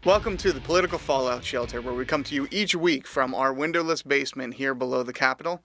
Welcome to the Political Fallout Shelter, where we come to you each week from our windowless basement here below the Capitol.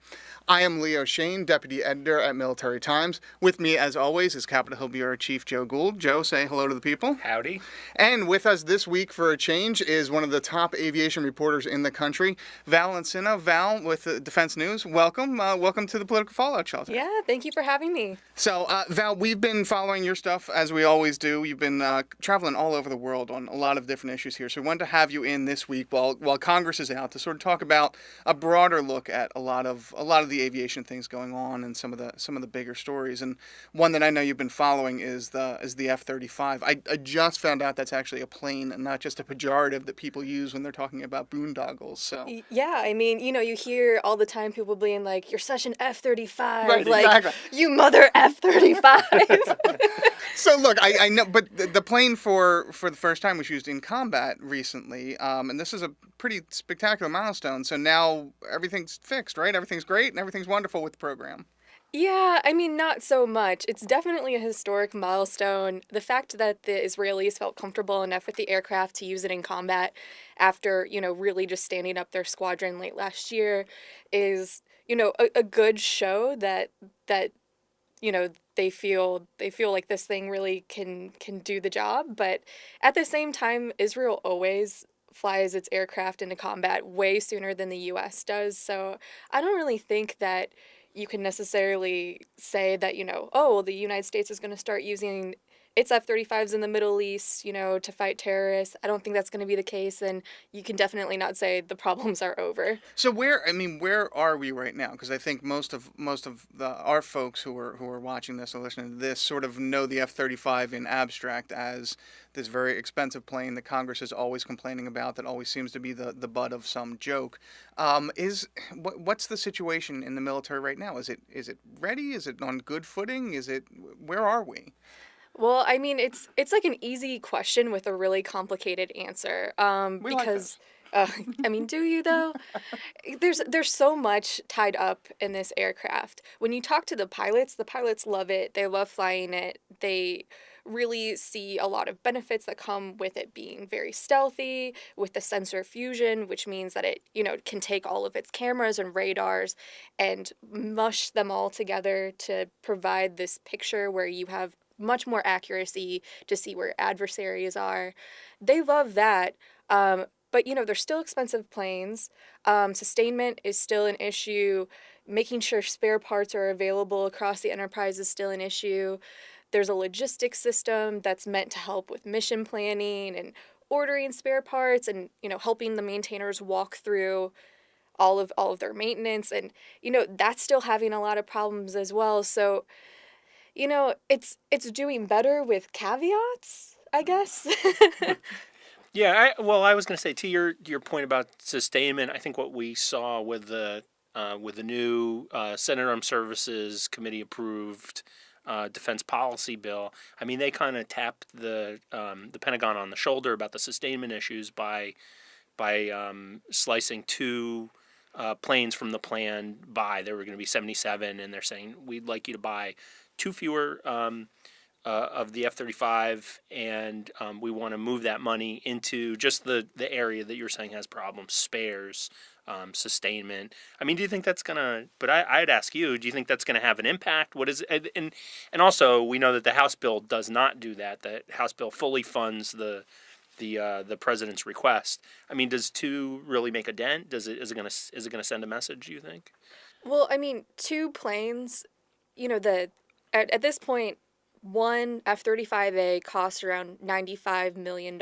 I am Leo Shane, Deputy Editor at Military Times. With me, as always, is Capitol Hill Bureau Chief Joe Gould. Joe, say hello to the people. Howdy. And with us this week for a change is one of the top aviation reporters in the country, Val Insinna. Val with Defense News, welcome. Welcome to the Political Fallout Shelter. Yeah, thank you for having me. So, Val, we've been following your stuff, as we always do. You've been traveling all over the world on a lot of different issues here. So we wanted to have you in this week while Congress is out to sort of talk about a broader look at a lot of the aviation things going on and some of the bigger stories. And one that I know you've been following is the F-35. I just found out that's actually a plane and not just a pejorative that people use when they're talking about boondoggles. So yeah, I mean, you hear all the time people being like, "You're such an F-35," right, like, exactly. "You mother F-35." So look, I know, but the plane for the first time was used in combat recently, and this is a pretty spectacular milestone. So now everything's fixed, right? Everything's great and everything's wonderful with the program. Yeah, I mean, not so much. It's definitely a historic milestone. The fact that the Israelis felt comfortable enough with the aircraft to use it in combat after, really just standing up their squadron late last year is, a good show that they feel like this thing really can do the job. But at the same time, Israel always flies its aircraft into combat way sooner than the U.S. does. So I don't really think that you can necessarily say that, the United States is going to start using its F-35s in the Middle East, to fight terrorists. I don't think that's going to be the case, and you can definitely not say the problems are over. So where are we right now? Because I think most of our folks who are watching this or listening to this sort of know the F-35 in abstract as this very expensive plane that Congress is always complaining about, that always seems to be the butt of some joke. What's the situation in the military right now? Is it ready? Is it on good footing? Where are we? Well, I mean, it's like an easy question with a really complicated answer. Because, I mean, do you though? There's so much tied up in this aircraft. When you talk to the pilots love it. They love flying it. They really see a lot of benefits that come with it being very stealthy, with the sensor fusion, which means that it, can take all of its cameras and radars and mush them all together to provide this picture where you have much more accuracy to see where adversaries are. They love that. But, they're still expensive planes. Sustainment is still an issue. Making sure spare parts are available across the enterprise is still an issue. There's a logistics system that's meant to help with mission planning and ordering spare parts and, helping the maintainers walk through all of their maintenance. And, that's still having a lot of problems as well. So, it's doing better with caveats, I guess. Yeah, I was going to say, to your point about sustainment, I think what we saw with the new Senate Armed Services Committee approved defense policy bill, I mean, they kind of tapped the Pentagon on the shoulder about the sustainment issues by slicing two planes from the plan buy. There were going to be 77, and they're saying, we'd like you to buy two fewer of the F-35, and we want to move that money into just the area that you're saying has problems: spares, sustainment. I mean, do you think that's gonna? But I'd ask you, do you think that's gonna have an impact? What is it? And also, we know that the House bill does not do that. The House bill fully funds the president's request. I mean, does two really make a dent? Is it gonna send a message, do you think? Well, I mean, two planes, at this point, one F-35A costs around $95 million.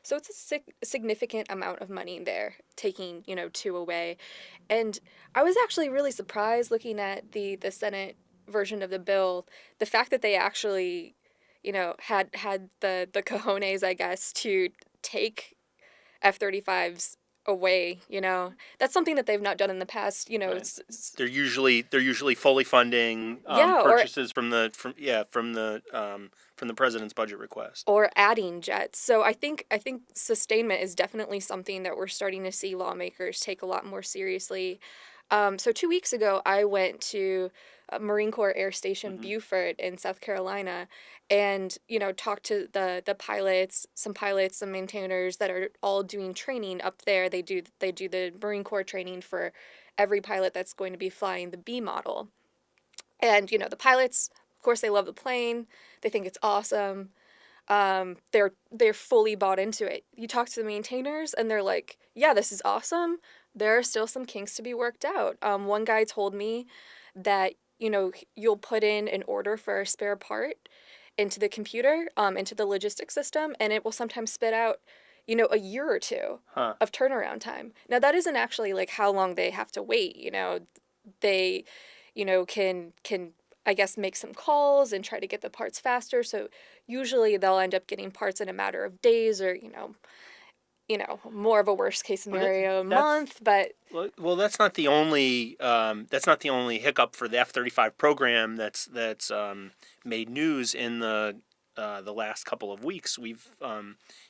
So it's a significant amount of money there, taking, two away. And I was actually really surprised looking at the Senate version of the bill, the fact that they actually, had the cojones, I guess, to take F-35s away. That's something that they've not done in the past. Right. They're usually fully funding purchases from the president's budget request, or adding jets. So I think sustainment is definitely something that we're starting to see lawmakers take a lot more seriously. So 2 weeks ago, I went to Marine Corps Air Station Mm-hmm. Beaufort in South Carolina, and talked to the pilots, some maintainers that are all doing training up there. They do the Marine Corps training for every pilot that's going to be flying the B model, and the pilots, of course, they love the plane. They think it's awesome. They're fully bought into it. You talk to the maintainers, and they're like, "Yeah, this is awesome. There are still some kinks to be worked out." One guy told me that you'll put in an order for a spare part into the computer, into the logistics system, and it will sometimes spit out a year or two Huh. of turnaround time. Now that isn't actually like how long they have to wait. They can I guess make some calls and try to get the parts faster. So usually they'll end up getting parts in a matter of days, or more of a worst case scenario, a month. But well, that's not the only hiccup for the F-35 program that's made news in the last couple of weeks. We've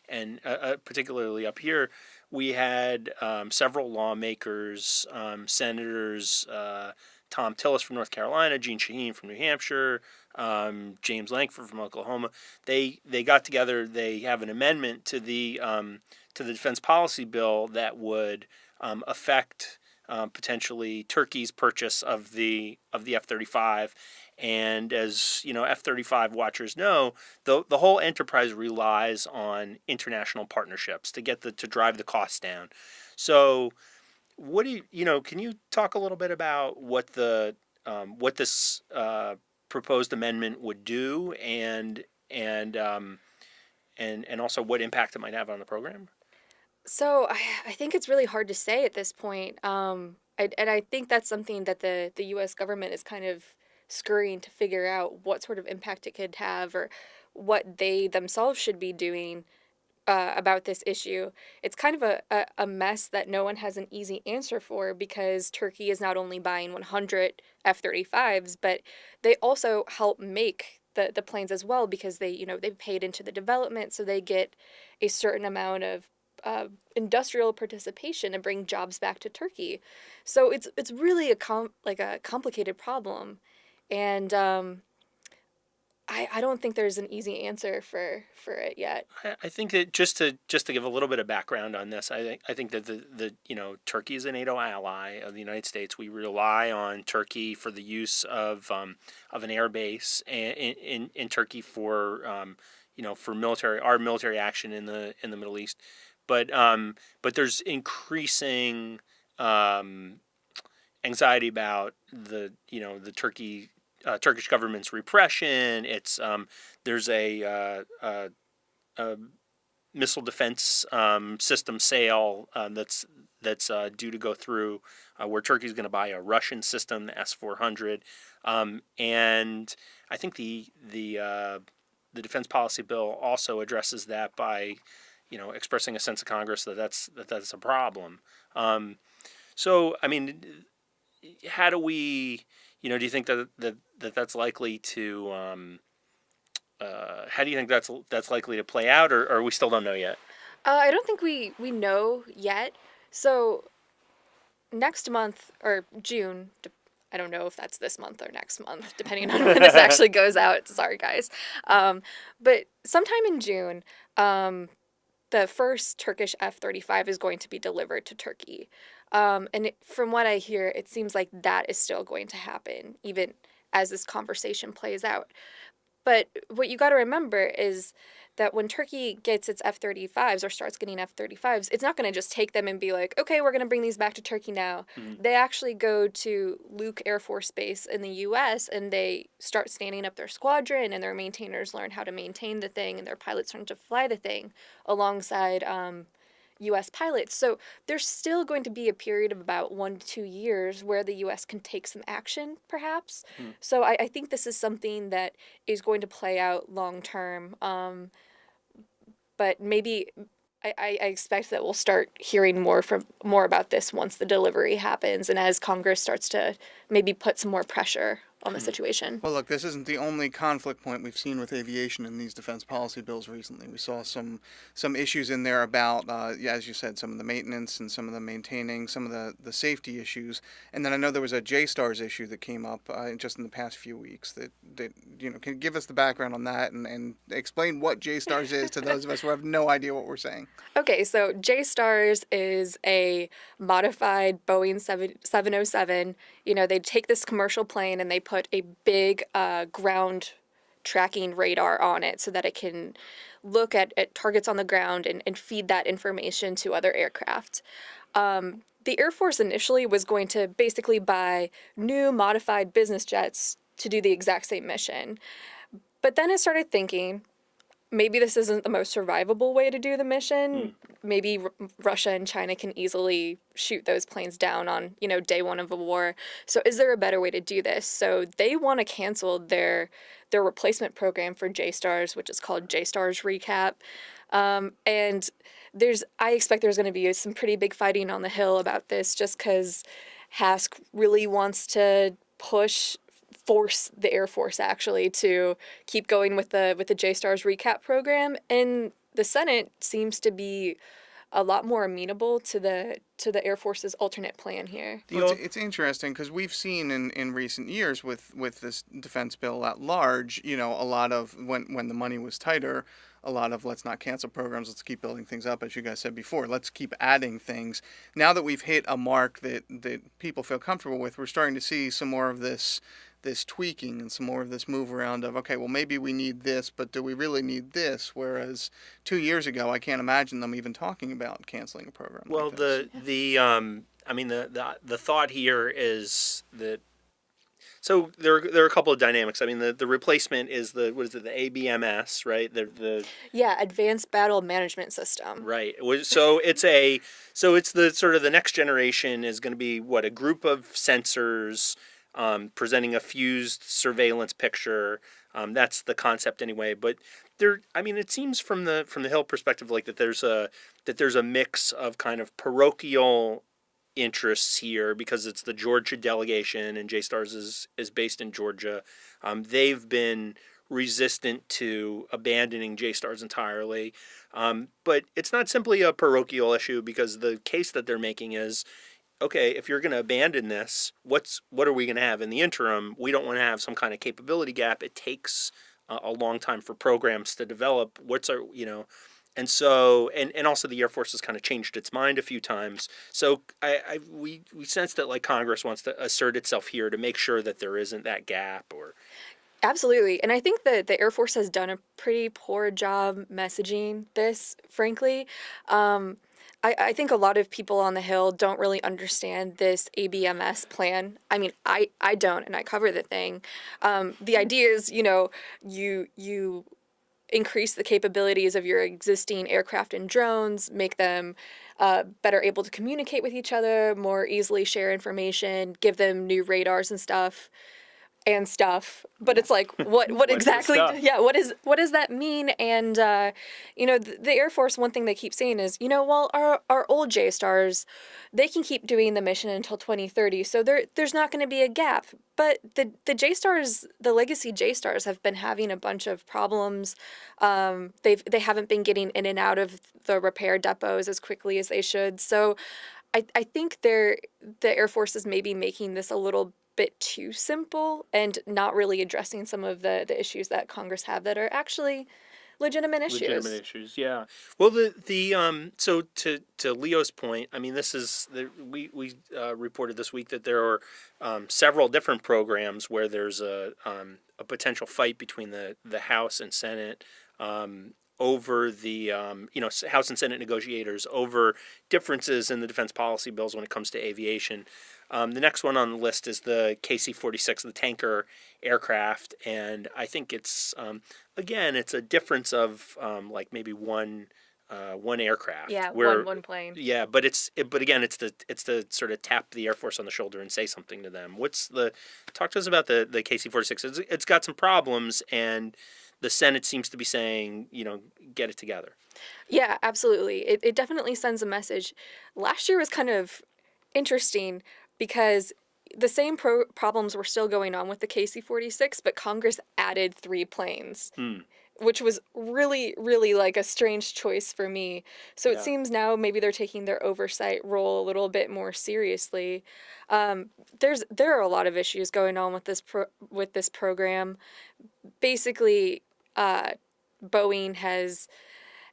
and particularly up here, we had several lawmakers, senators. Tom Tillis from North Carolina, Gene Shaheen from New Hampshire, James Lankford from Oklahoma. They got together. They have an amendment to the defense policy bill that would affect potentially Turkey's purchase of the F-35. And as F-35 watchers know, the whole enterprise relies on international partnerships to drive the costs down. So, what do can you talk a little bit about what this proposed amendment would do, and also what impact it might have on the program? so I think it's really hard to say at this point. And I think that's something that the U.S. government is kind of scurrying to figure out what sort of impact it could have, or what they themselves should be doing about this issue. It's kind of a mess that no one has an easy answer for, because Turkey is not only buying 100 F-35s, but they also help make the planes as well, because they've paid into the development, so they get a certain amount of industrial participation and bring jobs back to Turkey. So it's really a complicated problem, and I don't think there's an easy answer for it yet. I think that just to give a little bit of background on this, I think that the Turkey is a NATO ally of the United States. We rely on Turkey for the use of an air base in Turkey for for our military action in the Middle East, but there's increasing anxiety about the Turkish government's repression. It's there's a missile defense system sale that's due to go through, where Turkey's going to buy a Russian system, the S-400, and I think the defense policy bill also addresses that by expressing a sense of Congress that that's a problem. So I mean, how do we do you think that's likely to how do you think that's likely to play out, or we still don't know yet? I don't think we know yet. So next month, or June, I don't know if that's this month or next month, depending on when this actually goes out. Sorry, guys. But sometime in June, the first Turkish F-35 is going to be delivered to Turkey. From what I hear, it seems like that is still going to happen, even as this conversation plays out. But what you got to remember is that when Turkey gets its F-35s, or starts getting F-35s, it's not going to just take them and be like, okay, we're going to bring these back to Turkey now. Mm-hmm. They actually go to Luke Air Force Base in the U.S., and they start standing up their squadron, and their maintainers learn how to maintain the thing, and their pilots learn to fly the thing alongside U.S. pilots. So there's still going to be a period of about 1 to 2 years where the U.S. can take some action, perhaps. So I think this is something that is going to play out long term. But maybe I expect that we'll start hearing more about this once the delivery happens, and as Congress starts to maybe put some more pressure on the situation. Well, look, this isn't the only conflict point we've seen with aviation in these defense policy bills recently. We saw some issues in there about, as you said, some of the maintenance and some of the maintaining, some of the safety issues. And then I know there was a JSTARS issue that came up just in the past few weeks that can give us the background on that and explain what JSTARS is to those of us who have no idea what we're saying. Okay, so JSTARS is a modified Boeing 707. They take this commercial plane and they put a big ground tracking radar on it so that it can look at targets on the ground and feed that information to other aircraft. The Air Force initially was going to basically buy new modified business jets to do the exact same mission. But then it started thinking, maybe this isn't the most survivable way to do the mission. Maybe Russia and China can easily shoot those planes down on, day one of a war. So is there a better way to do this? So they want to cancel their replacement program for JSTARS, which is called JSTARS Recap. And I expect there's going to be some pretty big fighting on the Hill about this, just because HASC really wants to force the Air Force actually to keep going with the JSTARS recap program, and the Senate seems to be a lot more amenable to the Air Force's alternate plan here. Well, it's interesting because we've seen in recent years with this defense bill at large, a lot of when the money was tighter, a lot of let's not cancel programs, let's keep building things up, as you guys said before, let's keep adding things. Now that we've hit a mark that people feel comfortable with, we're starting to see some more of this tweaking and some more of this move around of, okay, well, maybe we need this, but do we really need this? Whereas 2 years ago, I can't imagine them even talking about canceling a program. Well, like this. the thought here is that, so there are a couple of dynamics. I mean, the replacement is the ABMS, right? Advanced Battle Management System. Right. So it's the sort of the next generation is going to be a group of sensors presenting a fused surveillance picture. That's the concept anyway. But it seems from the Hill perspective that there's a mix of kind of parochial interests here because it's the Georgia delegation and JSTARS is based in Georgia. They've been resistant to abandoning JSTARS entirely. But it's not simply a parochial issue because the case that they're making is, okay, if you're going to abandon this, what are we going to have in the interim? We don't want to have some kind of capability gap. It takes a long time for programs to develop. And so, and also the Air Force has kind of changed its mind a few times. So we sense that Congress wants to assert itself here to make sure that there isn't that gap or. Absolutely. And I think that the Air Force has done a pretty poor job messaging this, frankly. I think a lot of people on the Hill don't really understand this ABMS plan. I mean, I don't, and I cover the thing. The idea is, you increase the capabilities of your existing aircraft and drones, make them better able to communicate with each other, more easily share information, give them new radars and stuff. But it's what exactly what does that mean? And the Air Force, one thing they keep saying is, our old JSTARS, they can keep doing the mission until 2030, so there's not going to be a gap. But the JSTARS, the legacy JSTARS, have been having a bunch of problems. They haven't been getting in and out of the repair depots as quickly as they should. So I think the Air Force is maybe making this a little bit too simple and not really addressing some of the issues that Congress have that are actually legitimate issues. Yeah. Well, so to Leo's point, I mean, this is we reported this week that there are several different programs where there's a potential fight between the House and Senate over the House and Senate negotiators over differences in the defense policy bills when it comes to aviation. The next one on the list is the KC-46, the tanker aircraft, and I think it's again it's a difference of maybe one aircraft. Yeah, one plane. Yeah, but again it's the sort of tap the Air Force on the shoulder and say something to them. Talk to us about the KC-46. It's got some problems, and the Senate seems to be saying, get it together. Yeah, absolutely. It definitely sends a message. Last year was kind of interesting because the same problems were still going on with the KC-46, but Congress added 3 planes. Which was really, really like a strange choice for me. So it seems now maybe they're taking their oversight role a little bit more seriously. There are a lot of issues going on with this program. Basically, Boeing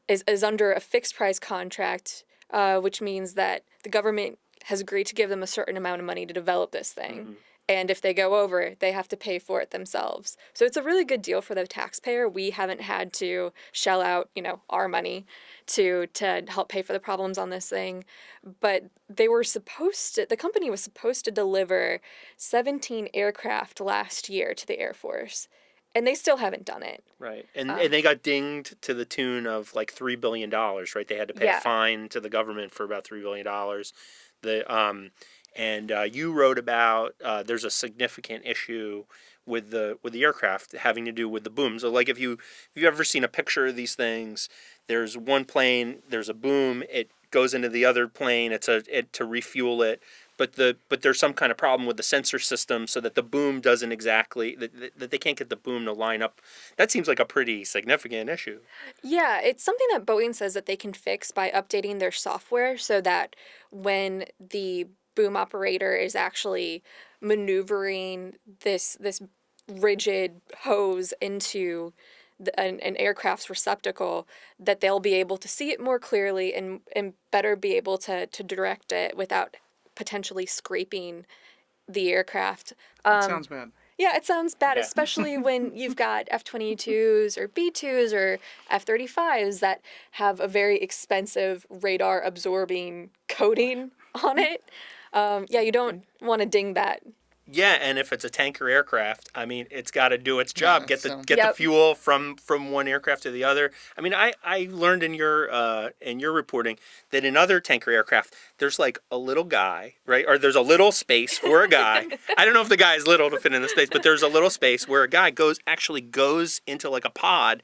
is under a fixed price contract, which means that the government has agreed to give them a certain amount of money to develop this thing. And if they go over, they have to pay for it themselves. So it's a really good deal for the taxpayer. We haven't had to shell out, our money to help pay for the problems on this thing. But the company was supposed to deliver 17 aircraft last year to the Air Force. And they still haven't done it. Right. And they got dinged to the tune of like $3 billion, right? They had to pay a fine to the government for about $3 billion. And you wrote about there's a significant issue with the aircraft having to do with the boom. So like if you've ever seen a picture of these things, there's one plane, there's a boom, it goes into the other plane, to refuel it. But there's some kind of problem with the sensor system so that the boom doesn't exactly that they can't get the boom to line up. That seems like a pretty significant issue. Yeah, it's something that Boeing says that they can fix by updating their software so that when the boom operator is actually maneuvering this rigid hose into an aircraft's receptacle, that they'll be able to see it more clearly and better be able to direct it without potentially scraping the aircraft. That sounds bad. Yeah, it sounds bad, especially when you've got F-22s or B-2s or F-35s that have a very expensive radar-absorbing coating on it. You don't want to ding that. Yeah, and if it's a tanker aircraft, I mean, it's got to do its job. Get the fuel from one aircraft to the other. I mean, I learned in your reporting that in other tanker aircraft, there's like a little guy, right? Or there's a little space for a guy. I don't know if the guy is little to fit in the space, but there's a little space where a guy goes into like a pod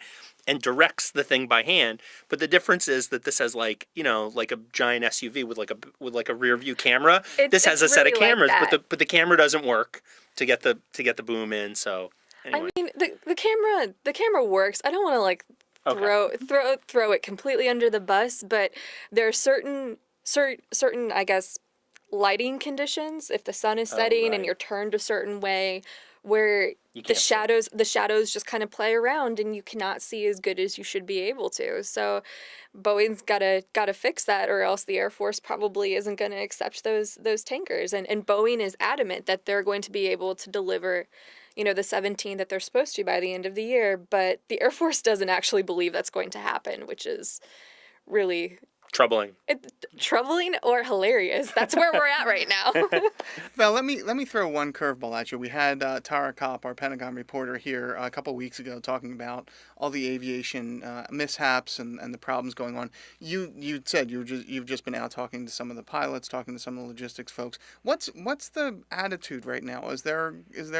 and directs the thing by hand. But the difference is that this has like a giant SUV with like a rear view camera. This has a set of cameras, but the camera doesn't work to get the boom in. So anyway. I mean, the camera works. I don't want to like throw it completely under the bus, but there are certain I guess lighting conditions if the sun is setting and you're turned a certain way where the shadows just kind of play around and you cannot see as good as you should be able to. So Boeing's gotta fix that, or else the Air Force probably isn't going to accept those tankers. And Boeing is adamant that they're going to be able to deliver, the 17 that they're supposed to by the end of the year. But the Air Force doesn't actually believe that's going to happen, which is really troubling. Troubling or hilarious. That's where we're at right now. Val, let me throw one curveball at you. We had Tara Kopp, our Pentagon reporter, here a couple weeks ago talking about all the aviation mishaps and the problems going on. You said you've just been out talking to some of the pilots, talking to some of the logistics folks. What's the attitude right now? Is there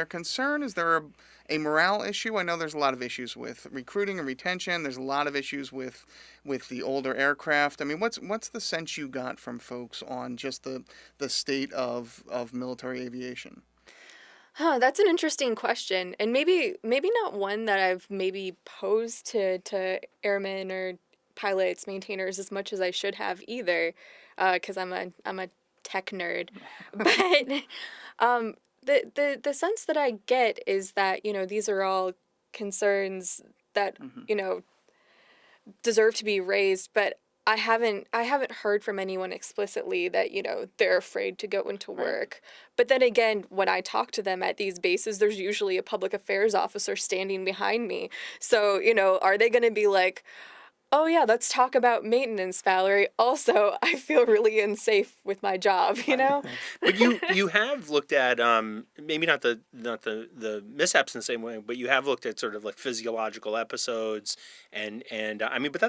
concern? Is there a morale issue? I know there's a lot of issues with recruiting and retention. There's a lot of issues with the older aircraft. I mean, what's the sense you got from folks on just the state of military aviation? That's an interesting question, and maybe not one that I've maybe posed to airmen or pilots, maintainers as much as I should have either, because I'm a tech nerd. But the sense that I get is that these are all concerns that deserve to be raised, but I haven't heard from anyone explicitly that they're afraid to go into work. But then again, when I talk to them at these bases, there's usually a public affairs officer standing behind me. So are they going to be like, oh yeah, let's talk about maintenance, Valerie. Also, I feel really unsafe with my job, But you have looked at maybe not the mishaps in the same way, but you have looked at sort of like physiological episodes and I mean, but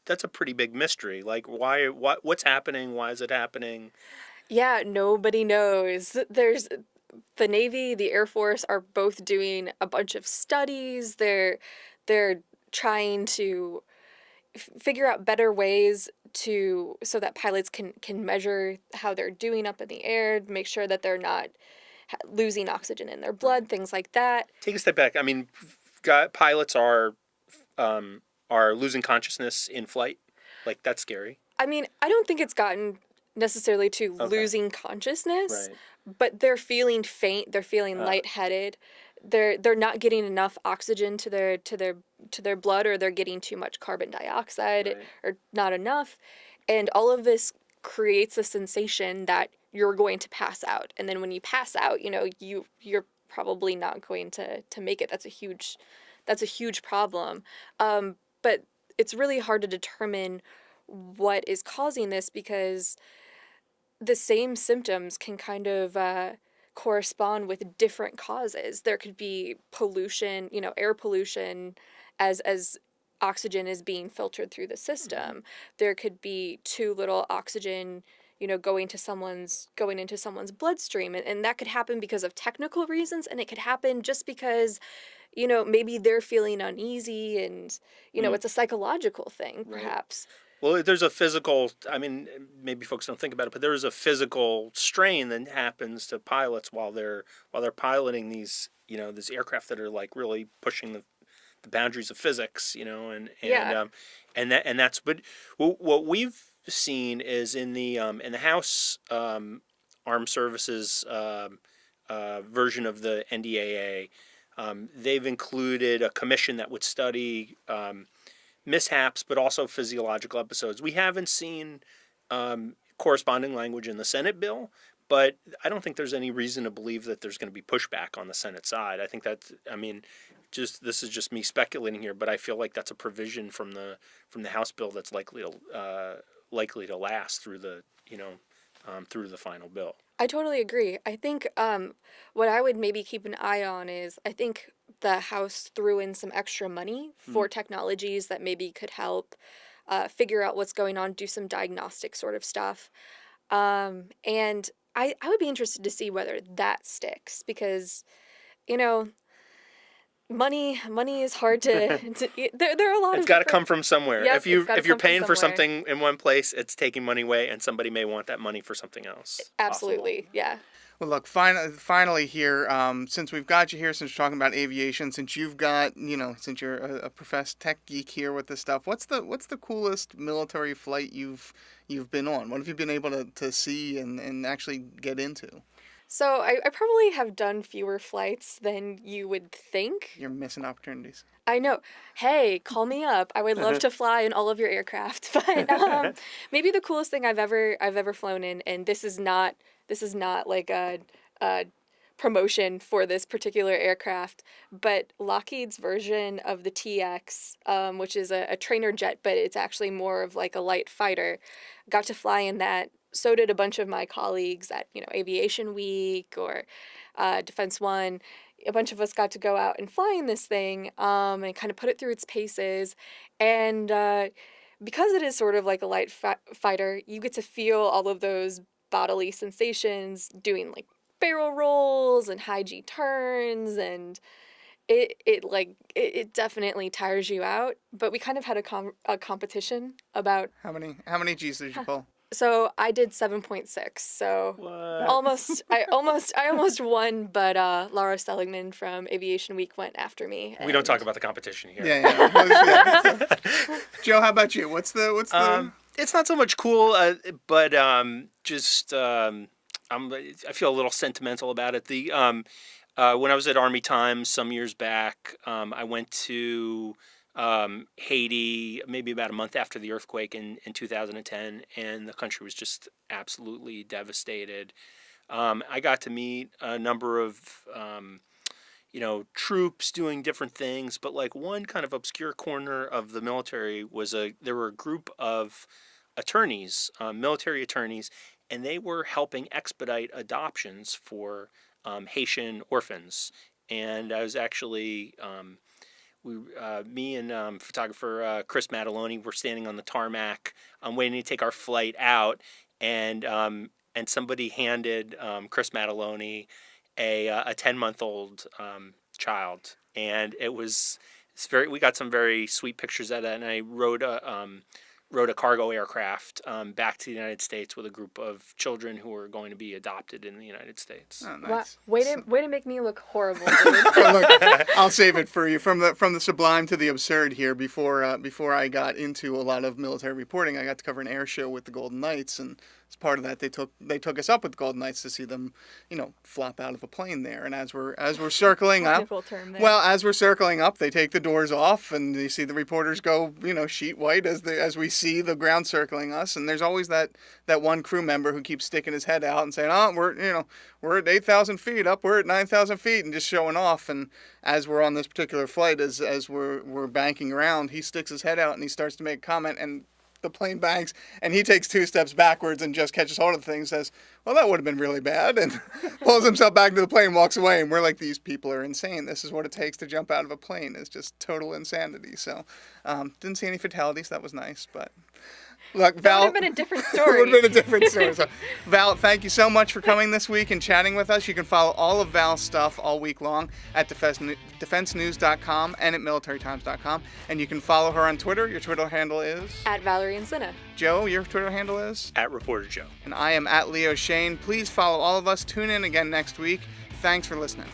that's a pretty big mystery. Like what's happening? Why is it happening? Yeah, nobody knows. There's the Navy, the Air Force are both doing a bunch of studies. They're trying to figure out better ways so that pilots can measure how they're doing up in the air, make sure that they're not losing oxygen in their blood, things like that. Take a step back. I mean, pilots are losing consciousness in flight. Like, that's scary. I mean, I don't think it's gotten necessarily to losing consciousness, but they're feeling faint, they're feeling lightheaded. They're not getting enough oxygen to their blood, or they're getting too much carbon dioxide or not enough. And all of this creates a sensation that you're going to pass out. And then when you pass out, you're probably not going to make it. That's a huge problem. But it's really hard to determine what is causing this, because the same symptoms can kind of correspond with different causes. There could be pollution, air pollution, as oxygen is being filtered through the system. There could be too little oxygen, going into someone's bloodstream, and that could happen because of technical reasons, and it could happen just because maybe they're feeling uneasy, and it's a psychological thing, perhaps. Well, there's a physical, I mean, maybe folks don't think about it, but there is a physical strain that happens to pilots while they're piloting these aircraft that are like really pushing the boundaries of physics, and that's, but what we've seen is in the House Armed Services version of the NDAA, they've included a commission that would study mishaps, but also physiological episodes. We haven't seen corresponding language in the Senate bill, but I don't think there's any reason to believe that there's going to be pushback on the Senate side. I think this is just me speculating here, but I feel like that's a provision from the House bill that's likely to last through the through the final bill. I totally agree. I think what I would maybe keep an eye on is, I think the House threw in some extra money for technologies that maybe could help figure out what's going on, do some diagnostic sort of stuff. And I would be interested to see whether that sticks, because, money is hard to there are a lot it's of got to come from somewhere. Yes, if you're paying for something in one place, it's taking money away, and somebody may want that money for something else. Absolutely. Possible. Yeah. Well, look, finally here, since we've got you here, since we're talking about aviation, since you've got, since you're a professed tech geek here with this stuff, what's the coolest military flight you've been on? What have you been able to see and actually get into? So I probably have done fewer flights than you would think. You're missing opportunities. I know. Hey, call me up. I would love to fly in all of your aircraft. But maybe the coolest thing I've ever flown in, and this is not like a promotion for this particular aircraft, but Lockheed's version of the TX, which is a trainer jet, but it's actually more of like a light fighter, got to fly in that. So did a bunch of my colleagues at Aviation Week or Defense One. A bunch of us got to go out and fly in this thing and kind of put it through its paces. And because it is sort of like a light fighter, you get to feel all of those bodily sensations, doing like barrel rolls and high G turns, and it definitely tires you out. But we kind of had a competition about how many G's did you pull? So I did 7.6. So I almost won, but Laura Seligman from Aviation Week went after me. We don't talk about the competition here. Yeah. Joe, how about you? What's the? It's not so much cool, but just I feel a little sentimental about it. When I was at Army Times some years back, I went to Haiti maybe about a month after the earthquake in 2010, and the country was just absolutely devastated. I got to meet a number of troops doing different things, but like one kind of obscure corner of the military was there were a group of attorneys, military attorneys, and they were helping expedite adoptions for Haitian orphans. And I was actually me and photographer Chris Mataloni were standing on the tarmac, waiting to take our flight out, and somebody handed Chris Mataloni a 10-month-old child, and it was We got some very sweet pictures of that, and I rode a cargo aircraft back to the United States with a group of children who were going to be adopted in the United States. Oh, nice. Way to make me look horrible, dude. Look, I'll save it for you. From the sublime to the absurd here. Before I got into a lot of military reporting, I got to cover an air show with the Golden Knights, and as part of that, they took us up with the Golden Knights to see them, flop out of a plane there. And as we're circling up, as we're circling up, they take the doors off, and you see the reporters go, sheet white as we see the ground circling us. And there's always that one crew member who keeps sticking his head out and saying, "Oh, we're at 8,000 feet, up we're at 9,000 feet," and just showing off. And as we're on this particular flight, as we're banking around, he sticks his head out and he starts to make a comment, and the plane banks, and he takes 2 steps backwards and just catches hold of the thing and says, "Well, that would have been really bad," and pulls himself back into the plane and walks away. And we're like, these people are insane. This is what it takes to jump out of a plane. It's just total insanity. So didn't see any fatalities. That was nice. But look, Val, that would have been a different story. It would have been a different story. So, Val, thank you so much for coming this week and chatting with us. You can follow all of Val's stuff all week long at defensenews.com and at militarytimes.com. And you can follow her on Twitter. Your Twitter handle is? At Valerie Insinna. Joe, your Twitter handle is? At Reporter Joe. And I am at Leo Shane. Please follow all of us. Tune in again next week. Thanks for listening.